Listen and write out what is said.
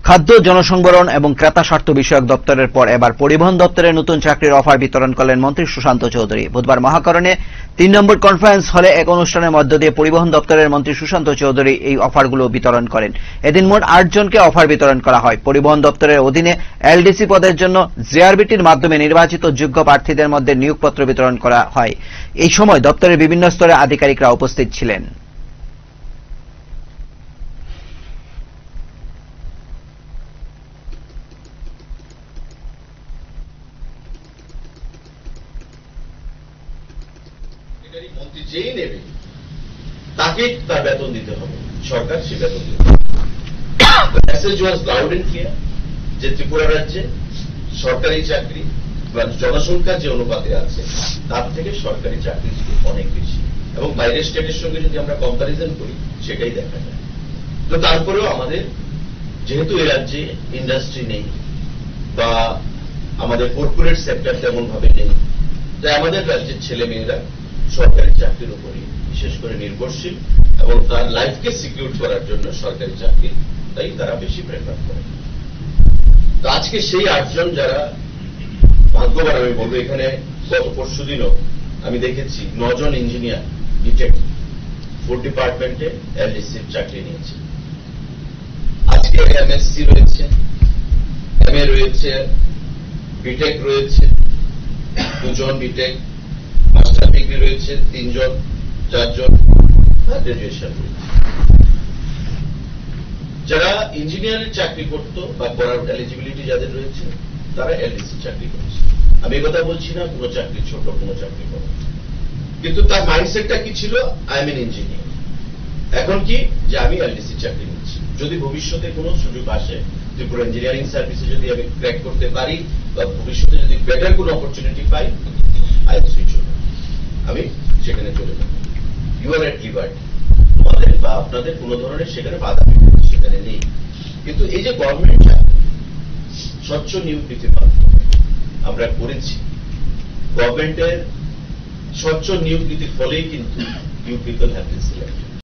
খাদ্য জনসংবরণ এবং ক্রেতা স্বার্থ বিষয়ক দপ্তরের পর এবার পরিবহন দপ্তরের নতুন চাকরির অফার বিতরণ করলেন মন্ত্রী সুশান্ত চৌধুরী। বুধবার মহাকরণে ৩ নম্বর কনফারেন্স হলে এক অনুষ্ঠানের মধ্য দিয়ে পরিবহন দপ্তরের মন্ত্রী সুশান্ত চৌধুরী এই অফারগুলো বিতরণ করেন। এদিন মোট ৮ জনকে অফার বিতরণ করা হয়। পরিবহন দপ্তরের অধীনে এলডিসি পদের জন্য জেআরবিটির মাধ্যমে নির্বাচিত যোগ্য প্রার্থীদের মধ্যে নিয়োগপত্র বিতরণ করা হয়। এই সময় দপ্তরের বিভিন্ন স্তরের আধিকারিকরা উপস্থিত ছিলেন। মন্ত্রী যেই নেবে তাকে তার বেতন দিতে হবে, সরকার সে বেতন দিতে হবে। Message was loud and clear যে ত্রিপুরা রাজ্যে সরকারি চাকরি বা জনসংখ্যা যে অনুপাতে আছে তার থেকে সরকারি চাকরি অনেক বেশি, এবং বাইরের স্টেটের সঙ্গে যদি আমরা কম্পারিজন করি সেটাই দেখা যায়। তো তারপরেও আমাদের যেহেতু এই রাজ্যে ইন্ডাস্ট্রি নেই বা আমাদের কর্পোরেট সেক্টর তেমন ভাবে নেই, তাই আমাদের রাজ্যের ছেলে মেয়েরা সরকারি চাকরির উপরই বিশেষ করে নির্ভরশীল এবং তার লাইফকে সিকিউর করার জন্য সরকারি চাকরি তাই তারা বেশি প্রেফার করে। তো আজকে সেই ৮ জন যারা ভাগ্যবান আমি বলবো, এখানে গত পরশু দিনও আমি দেখেছি ৯ জন ইঞ্জিনিয়ার বিটেক ফুড ডিপার্টমেন্টে এলডিসির চাকরি নিয়েছে। আজকে এমএসসি রয়েছে, এমএ রয়েছে, বিটেক রয়েছে 2 জন, বিটেক মাস্টার ডিগ্রি রয়েছে 3 জন, 4 জন, গ্রাজুয়েশন রয়েছে। যারা ইঞ্জিনিয়ারের চাকরি করত বা করার এলিজিবিলিটি যাদের রয়েছে তারা এলডিসি চাকরি করছে। আমি এই কথা বলছি না কোনো চাকরি ছোট, কোনো চাকরি বড়, কিন্তু তার মাইন্ডসেটটা কি ছিল, আই এম এন ইঞ্জিনিয়ার। এখন কি যে আমি এলডিসি চাকরি নিচ্ছি, যদি ভবিষ্যতে কোনো সুযোগ আসে ত্রিপুরা ইঞ্জিনিয়ারিং সার্ভিসে যদি আমি ক্র্যাক করতে পারি বা ভবিষ্যতে যদি বেটার কোনো opportunity pi, I switch over, আমি সেখানে চলে যাব। ইউ আর এট লিবার্টি, তোমাদের বা আপনাদের কোনো ধরনের সেখানে বাধা সেখানে নেই। কিন্তু এই যে গভর্নমেন্ট স্বচ্ছ নিয়োগ নীতি আমরা করেছি, গভর্নমেন্টের স্বচ্ছ নিয়োগ নীতির ফলেই কিন্তু you people have been selected.